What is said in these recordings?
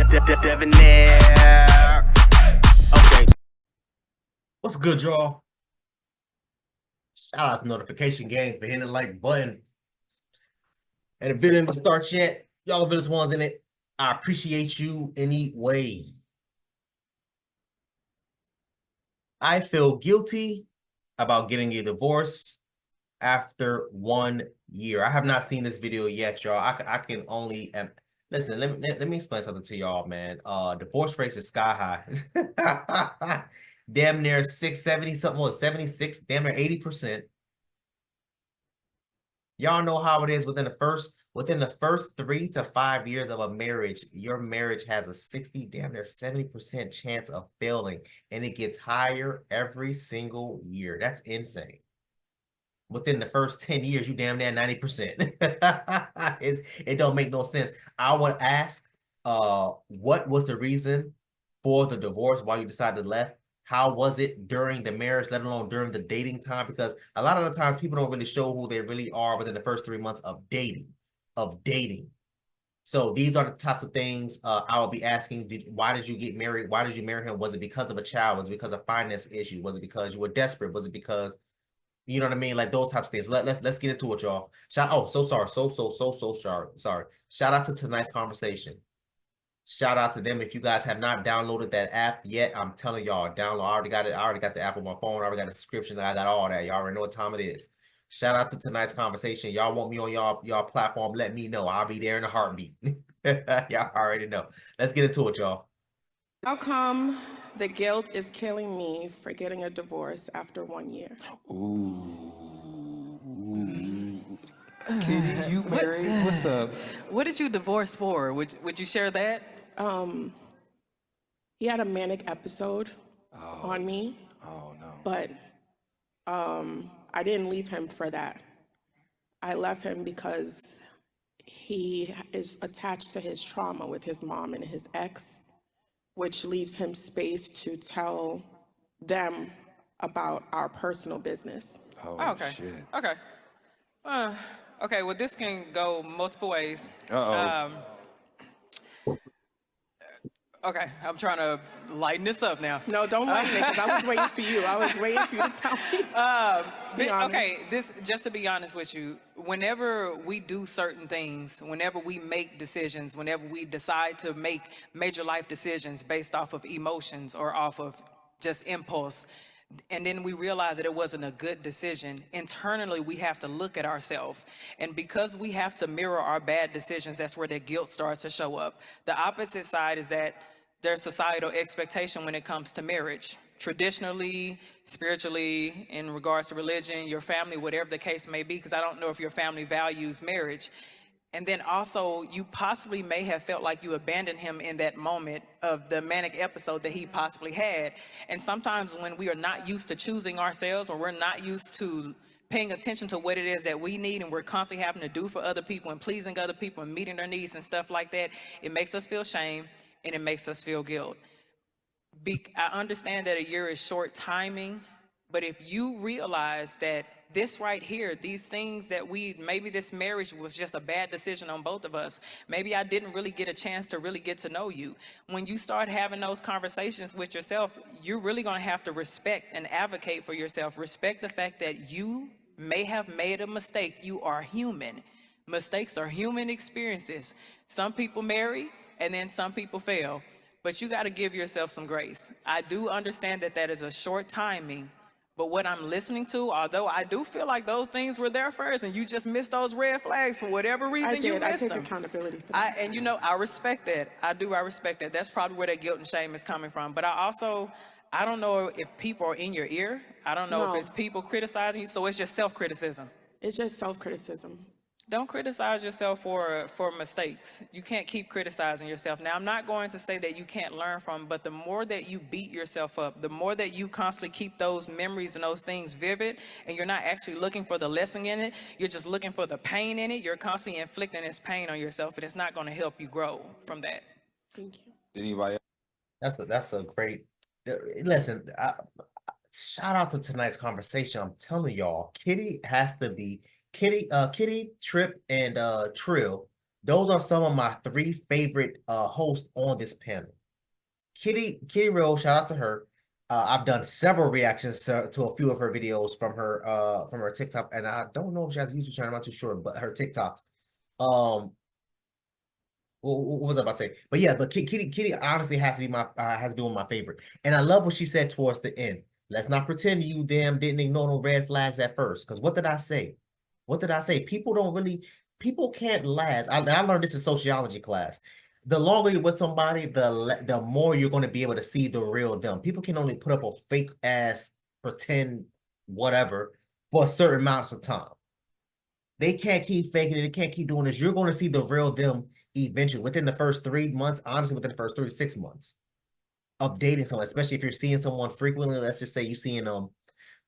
Debonair. Okay. What's good, y'all? Shout out to Notification Gang for hitting the like button. And the video didn't start yet. Y'all the biggest ones in it. I appreciate you anyway. I feel guilty about getting a divorce after 1 year. I have not seen this video yet, y'all. I can only listen. Let me explain something to y'all, man. Divorce rates are sky high. Damn near 670 something, what, 76, damn near 80%. Y'all know how it is within the first 3 to 5 years of a marriage. Your marriage has a 60, damn near 70% chance of failing, and it gets higher every single year. That's insane. Within the first 10 years, you damn near 90%. It don't make no sense. I would ask, what was the reason for the divorce? Why you decided to left? How was it during the marriage, let alone during the dating time? Because a lot of the times people don't really show who they really are within the first 3 months of dating. So these are the types of things I will be asking. Why did you get married? Why did you marry him? Was it because of a child? Was it because of finance issue? Was it because you were desperate? Was it because, you know what I mean? Like those types of things. Let's get into it, y'all. So sorry. Shout out to tonight's conversation. Shout out to them. If you guys have not downloaded that app yet, I'm telling y'all, download. I already got it. I already got the app on my phone. I already got a subscription. I got all that. Y'all already know what time it is. Shout out to tonight's conversation. Y'all want me on y'all platform? Let me know. I'll be there in a heartbeat. Y'all already know. Let's get into it, y'all. How come the guilt is killing me for getting a divorce after 1 year? Kitty, you married? What's up? What did you divorce for? Would you share that? He had a manic episode on me. Oh no. But I didn't leave him for that. I left him because he is attached to his trauma with his mom and his ex, which leaves him space to tell them about our personal business. Oh, okay. shit. Okay. Okay, well, this can go multiple ways. Uh-oh. Okay, I'm trying to lighten this up now. No, don't lighten it, because I was waiting for you. I was waiting for you to tell me. Be honest. Okay, just to be honest with you, whenever we do certain things, whenever we make decisions, whenever we decide to make major life decisions based off of emotions or off of just impulse, and then we realize that it wasn't a good decision, internally we have to look at ourselves. And because we have to mirror our bad decisions, that's where the guilt starts to show up. The opposite side is that there's societal expectation when it comes to marriage. Traditionally, spiritually, in regards to religion, your family, whatever the case may be, because I don't know if your family values marriage. And then also, you possibly may have felt like you abandoned him in that moment of the manic episode that he possibly had. And sometimes when we are not used to choosing ourselves, or we're not used to paying attention to what it is that we need, and we're constantly having to do for other people and pleasing other people and meeting their needs and stuff like that, it makes us feel shame and it makes us feel guilt. I understand that a year is short timing, but if you realize that this right here, these things that maybe this marriage was just a bad decision on both of us. Maybe I didn't really get a chance to really get to know you. When you start having those conversations with yourself, you're really gonna have to respect and advocate for yourself. Respect the fact that you may have made a mistake. You are human. Mistakes are human experiences. Some people marry and then some people fail, but you gotta give yourself some grace. I do understand that that is a short timing, but what I'm listening to, although I do feel like those things were there first and you just missed those red flags for whatever reason you missed them. I take accountability for that. And you know, I respect that. I respect that. That's probably where that guilt and shame is coming from. But I don't know if people are in your ear. I don't know if it's people criticizing you. So it's just self-criticism. It's just self-criticism. Don't criticize yourself for mistakes. You can't keep criticizing yourself. Now, I'm not going to say that you can't learn from, but the more that you beat yourself up, the more that you constantly keep those memories and those things vivid, and you're not actually looking for the lesson in it, you're just looking for the pain in it, you're constantly inflicting this pain on yourself, and it's not going to help you grow from that. Thank you. Did anybody else? That's a great, listen, shout out to tonight's conversation. I'm telling y'all, Kitty, Trip, and Trill Those are some of my 3 favorite hosts on this panel. Kitty Real, shout out to her. I've done several reactions to a few of her videos from her TikTok, and I don't know if she has a YouTube channel, I'm not too sure, but her TikTok. What was I about to say? But yeah, but Kitty honestly has to be one of my favorite. And I love what she said towards the end. Let's not pretend you didn't ignore no red flags at first. Because what did I say? What did I say? People can't last. I learned this in sociology class. The longer you're with somebody, the more you're going to be able to see the real them. People can only put up a fake ass pretend whatever for certain amounts of time. They can't keep faking it. They can't keep doing this. You're going to see the real them eventually within the first 3 months, honestly, within the first 3 to 6 months of dating someone, especially if you're seeing someone frequently. Let's just say you're seeing them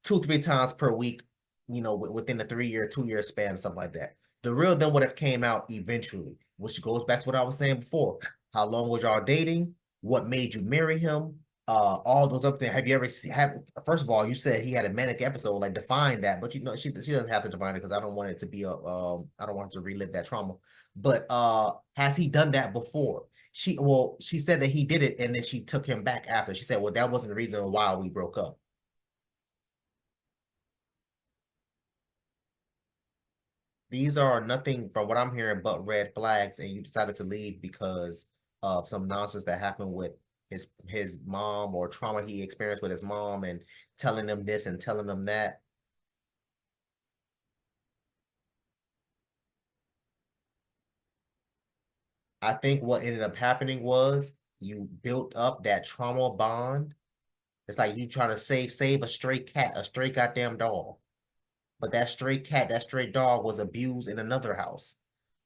2-3 times per week, within the 3-year, 2-year span, and stuff like that. The real them would have came out eventually, which goes back to what I was saying before. How long was y'all dating? What made you marry him? All those other things. Have you ever first of all, you said he had a manic episode, like define that, but she doesn't have to define it because I don't want it to be I don't want her to relive that trauma. But has he done that before? She said that he did it and then she took him back after. She said, well, that wasn't the reason why we broke up. These are nothing from what I'm hearing but red flags, and you decided to leave because of some nonsense that happened with his mom or trauma he experienced with his mom and telling them this and telling them that. I think what ended up happening was you built up that trauma bond. It's like you trying to save a stray cat, a stray goddamn dog. But that stray cat, that stray dog was abused in another house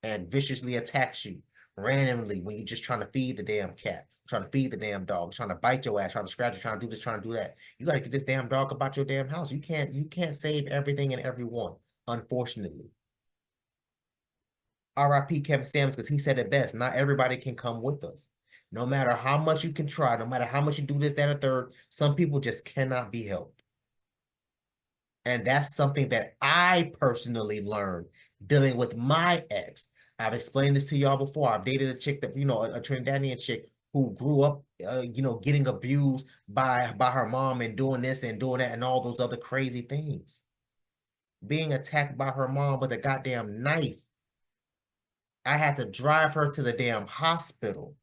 and viciously attacks you randomly when you're just trying to feed the damn cat, trying to feed the damn dog, trying to bite your ass, trying to scratch you, trying to do this, trying to do that. You got to get this damn dog about your damn house. You can't save everything and everyone, unfortunately. R.I.P. Kevin Samuels, because he said it best. Not everybody can come with us. No matter how much you can try, no matter how much you do this, that, or third, some people just cannot be helped. And that's something that I personally learned dealing with my ex. I've explained this to y'all before. I've dated a chick that, a Trinidadian chick who grew up, getting abused by her mom and doing this and doing that and all those other crazy things. Being attacked by her mom with a goddamn knife. I had to drive her to the damn hospital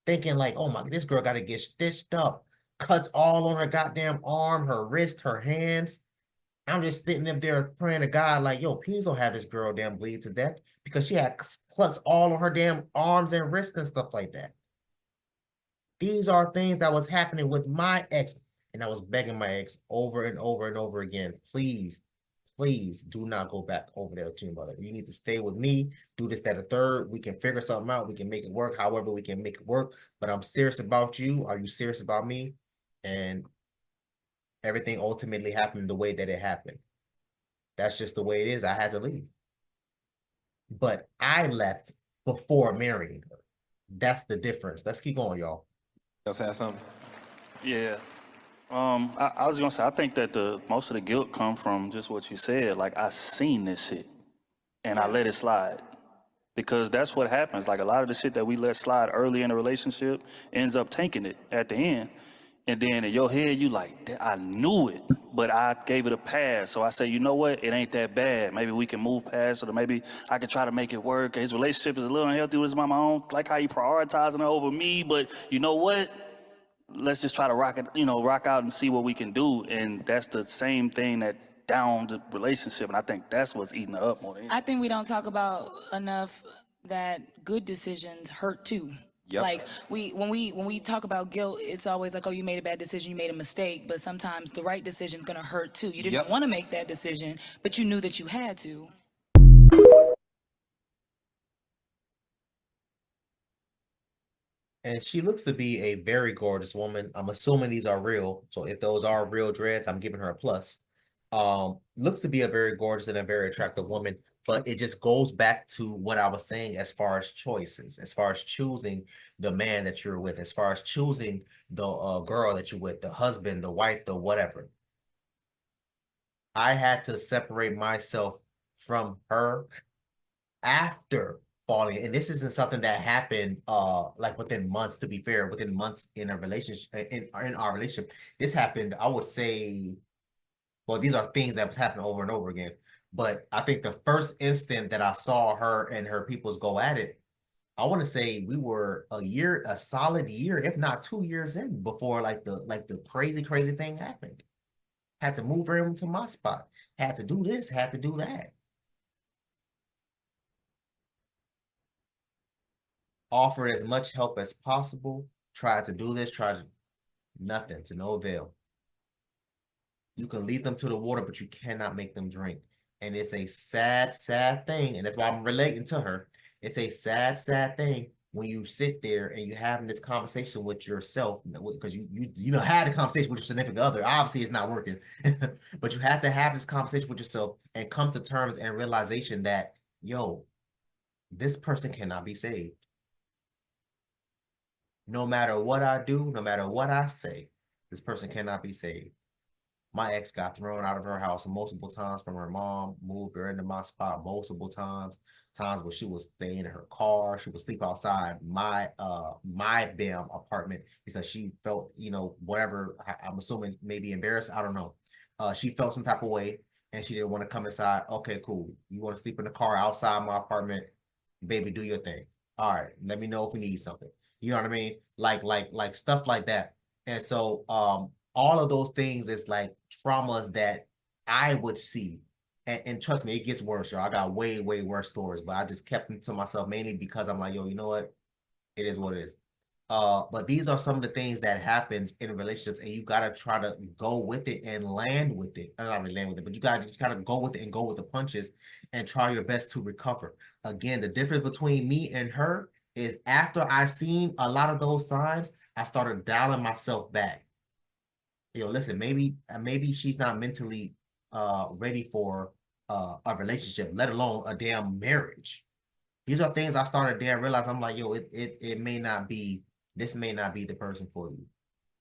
thinking like, oh my, this girl got to get stitched up. Cuts all on her goddamn arm, her wrist, her hands. I'm just sitting up there praying to God like, yo, please don't have this girl damn bleed to death because she had cuts all on her damn arms and wrists and stuff like that. These are things that was happening with my ex, and I was begging my ex over and over and over again, please, please do not go back over there to your mother. You need to stay with me, do this, that, or third. We can figure something out. We can make it work however we can make it work, but I'm serious about you. Are you serious about me? And everything ultimately happened the way that it happened. That's just the way it is. I had to leave. But I left before marrying her. That's the difference. Let's keep going, y'all. Y'all saying something? Yeah. I was gonna say, I think that most of the guilt come from just what you said. Like, I seen this shit and I let it slide. Because that's what happens. Like, a lot of the shit that we let slide early in a relationship ends up tanking it at the end. And then in your head, you like, I knew it, but I gave it a pass. So I say, you know what? It ain't that bad. Maybe we can move past it, or maybe I can try to make it work. His relationship is a little unhealthy with his mama. I don't like how he prioritizing her over me, but you know what? Let's just try to rock out and see what we can do. And that's the same thing that downed the relationship. And I think that's what's eating her up more than anything. I think we don't talk about enough that good decisions hurt too. Yep. Like when we talk about guilt, it's always like, oh, you made a bad decision, you made a mistake. But sometimes the right decision is gonna hurt too. You didn't want to make that decision, but you knew that you had to. And she looks to be a very gorgeous woman. I'm assuming these are real. So if those are real dreads, I'm giving her a plus. Looks to be a very gorgeous and a very attractive woman, but it just goes back to what I was saying as far as choices, as far as choosing the man that you're with, as far as choosing the girl that you're with, the husband, the wife, the whatever. I had to separate myself from her after falling, and this isn't something that happened like within months, to be fair, within months in a relationship, in our relationship. This happened, I would say, well, these are things that was happening over and over again. But I think the first instant that I saw her and her peoples go at it, I want to say we were a solid year, if not 2 years in, before like the crazy thing happened. Had to move her into my spot. Had to do this, had to do that. Offer as much help as possible. Try to do this, nothing, to no avail. You can lead them to the water, but you cannot make them drink. And it's a sad thing. And that's why I'm relating to her. It's a sad thing when you sit there and you're having this conversation with yourself, because you had a conversation with your significant other. Obviously, it's not working. But you have to have this conversation with yourself and come to terms and realization that, yo, this person cannot be saved. No matter what I do, no matter what I say, this person cannot be saved. My ex got thrown out of her house multiple times from her mom, moved her into my spot multiple times where she was staying in her car. She would sleep outside my damn apartment because she felt, whatever, I'm assuming maybe embarrassed. I don't know. She felt some type of way and she didn't want to come inside. Okay, cool. You want to sleep in the car outside my apartment? Baby, do your thing. All right. Let me know if we need something. You know what I mean? Like stuff like that. And so, all of those things is like traumas that I would see. And trust me, it gets worse, y'all. I got way worse stories, but I just kept them to myself mainly because I'm like, yo, you know what? It is what it is. But these are some of the things that happens in relationships, and you gotta try to go with it and land with it. Not really land with it, but you gotta just kind of go with it and go with the punches and try your best to recover. Again, the difference between me and her is after I seen a lot of those signs, I started dialing myself back. Yo, listen, maybe she's not mentally ready for a relationship, let alone a damn marriage. These are things I started there and realized I'm like, yo, it may not be, this may not be the person for you.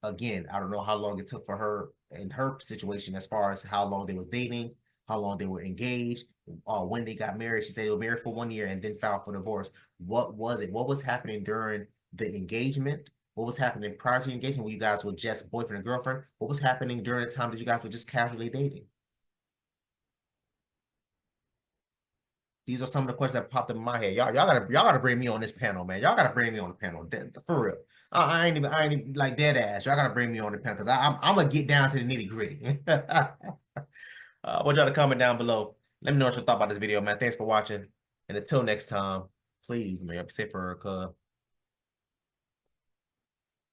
Again, I don't know how long it took for her in her situation as far as how long they was dating, how long they were engaged, when they got married. She said they were married for 1 year and then filed for divorce. What was it? What was happening during the engagement? What was happening prior to engagement when you guys were just boyfriend and girlfriend? What was happening during the time that you guys were just casually dating? These are some of the questions that popped in my head. Y'all gotta bring me on this panel, man. Y'all gotta bring me on the panel for real. I ain't even like dead ass. Y'all gotta bring me on the panel because I'm gonna get down to the nitty gritty. I want y'all to comment down below. Let me know what you thought about this video, man. Thanks for watching, and until next time, please, man, be safe for her, cuz.